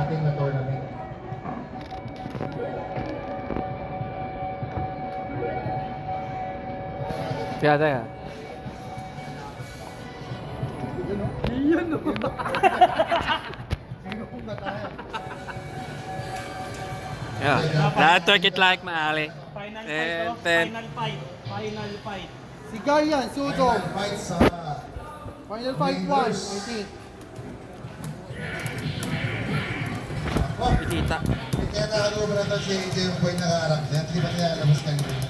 darating na tournament. Teka. Iyan o! Sino kung tayo? Yeah. Lahat it like maali. Final Ten, fight, ten. Final fight. Si Gaian, Sudo. Final fight sa... Final fight 1, I think. Oh! Kita. Kaya nakalubo na ito si AJ yung boy nakaharap niya. Hindi ba niya alam mas kanina?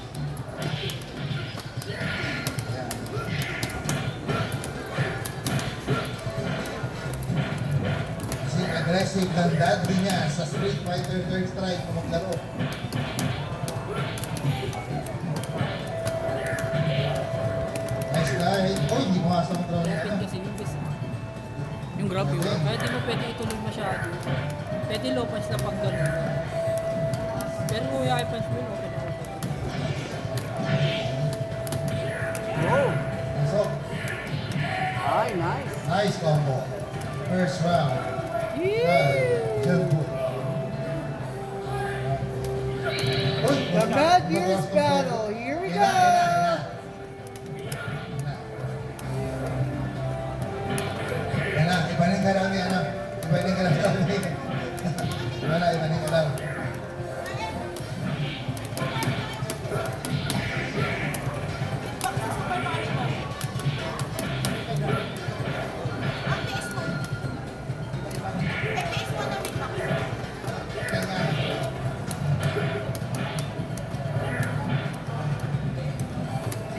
Kasi aggressive ng daddy niya sa Street Fighter 3rd Strike kung maglaro. Nice guy. Oh, hindi mo asa control niya. Kasi yung grab yun, kahit di mo pwede ituloy masyado. Pwede low punch na pag gano'n. Pero kung high punch mo, okay na okay. So, Ay, nice. nice combo. First round. Jumbo. The Bad Years Battle. Here we go. Yan na, ibanin ka lang yan. Ibanin ka lang. Wala, ibanin ka lang.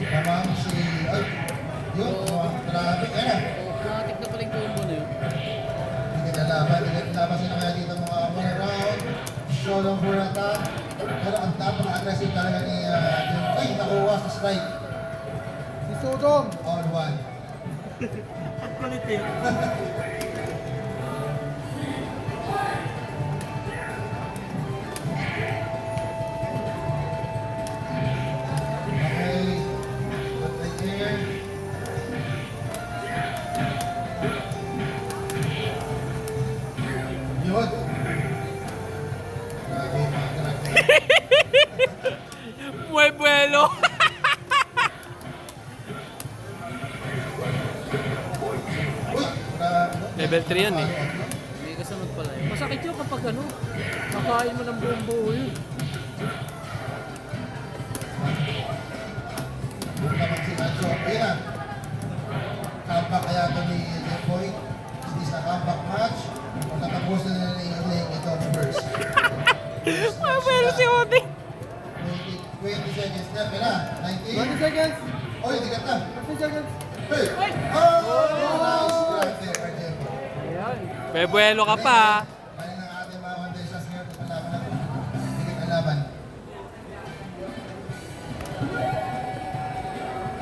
Tamang si... Ay! Yun, grabe. Yan na. Nakatik na pala yung combo na yun. Hindi kita laban. Hindi kita laban sila kaya dito mga one round. Show lang for attack. Pero ang napaka-aggressive talaga ni... Ay, nakuha sa strike. Si Sodom. All one. Ang kulit eh. Okay. At the air. Yun. Grabe, mga grabe. Muy bueno. Uy, grabe. Level 3 yan eh. May kasunod pala yun. Masakit yun kapag ano, nakain mo ng buong buo yun. Huwag naman si Manso. Ayun na. Comeback kaya ito ni Jeffoy. Is this a comeback match? O natapusin na ni Ling ito first. Muy bueno si Odi. 20 seconds na. Kaya na. 20 19. seconds. Oy, hindi ka na. 20 seconds. Hey! Oh! Nice grab there by Jeffoy. Ayan. Muy bueno ka pa. Kaya ng ating mga contestants ngayon kung kalaban na. Hindi ka laban.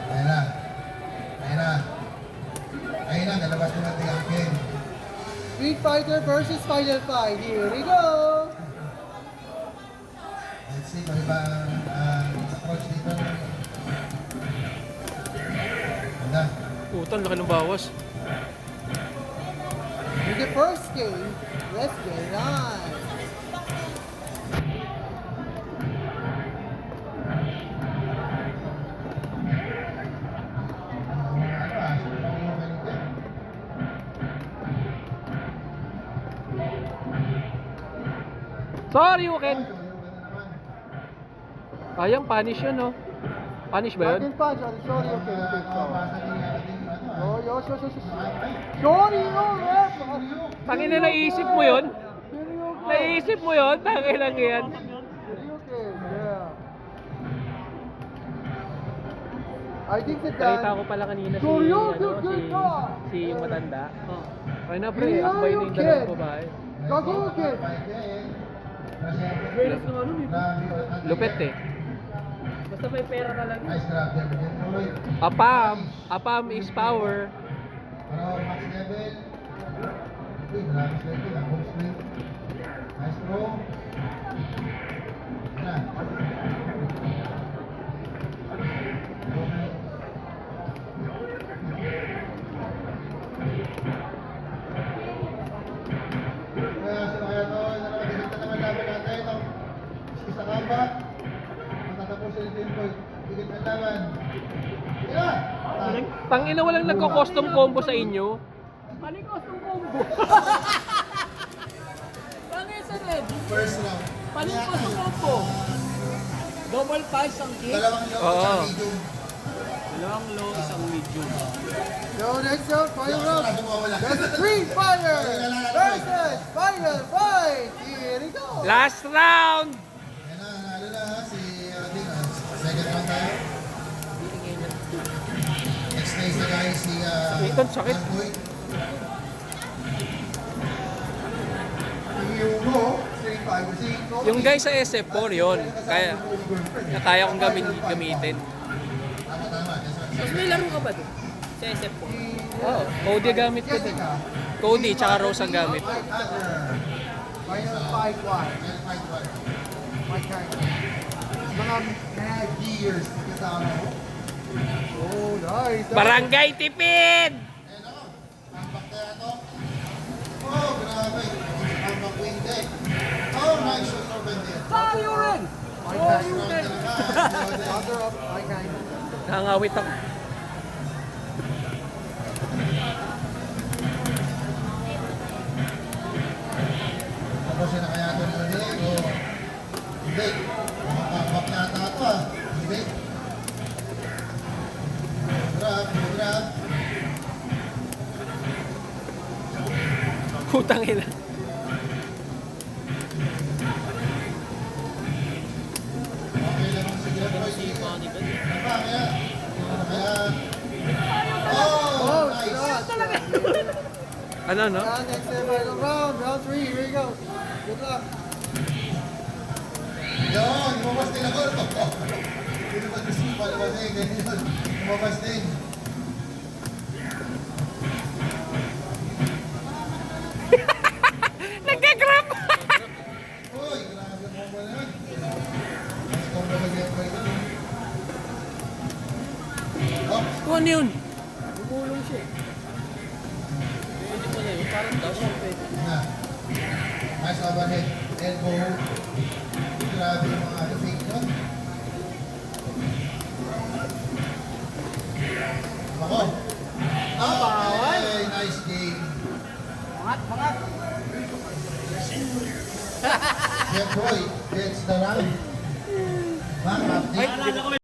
Ayan na. Ayan na. Ayan na, nalabas mo natin ang game. Street Fighter versus Final Fight. Here we go. Let's see kung iba approach dito. Ganda. Putang, laki ng bawas. With the first game, let's get it on. Sorry, Uken. Ayang punish yun, no? Punish ba yun? Second punch. Sorry, okay. Oh, yo. Sorry, no, ref. Tangin na naisip mo yun? Seryoso. Naisip mo yun? Tangin lang yan. Okay, yeah. I think that Nakita ko pala kanina si, si yung matanda. Ay na pre, akbay na yung dalawang babae. Gagawin. Lupet eh. Basta may pera talaga. Nice grab there. Jeffoy. Apam is power. Para max level. Uy, grabe sila ito. Home split. Nice throw. Yan. Kaya sino kaya ito? ba? Matatapusin ito yung point. Higit ang laban. Kaya! Tangina, walang nagko-custom combo sa inyo. Paling custom combo. Paling sa red. First round. Paling custom combo. Double ties ang kick. Dalawang low Oo. sa medium. Dalawang low, isang medium. Yo, next round, final round. Kaso mawala. That's Street Fighter versus Final Fight. Here we go. Last round! Yan na, nalo na ha, si Ding. Second round tayo. Next na isa guys, si Sakitan, sakit. Manboy. Street Fighter. Yung guy sa SF4 yun. Kaya kong gamitin. Tama. Tapos may laro ka ba doon? Sa SF po. Oh, Cody gamit ko din. Cody tsaka Rose ang gamit. Final Fight 1. Fight one. My kind. Mga mad years kasama ko. Oh, nice. Barangay Tipid! Ayan ako. Tambak kaya to. Oh, grabe. Tambak wing deck. Oh, nice shot open there. Tayo rin! My First kind. round talaga. Other up, my kind. Nangawit ako. Tapos yun na kaya ito ni Odeg o hindi. Makakabak na ata ito ah. Hindi. Grab. Putang ina. Okay lang ang sige. Kaya. Oh, nice. Ano, no? Next final round, round 3. Here we go. Good luck. Yun, lumabas din ako. Dito ba gusto palabas eh, ganyan. Lumabas din. Nagka-grab! Uy, grabe mo ba yan? Ikaw ba mag-get pa ito? Oh, Kung ano yun? Bumulong siya eh. Pwede pala yun. Parang dash yun pwede. na. Nice overhead. Elbow. Grabe yung mga fake nun. Ako. Okay, nice game. Mangat! Jeff Roy gets the round. Back up. Naalala ko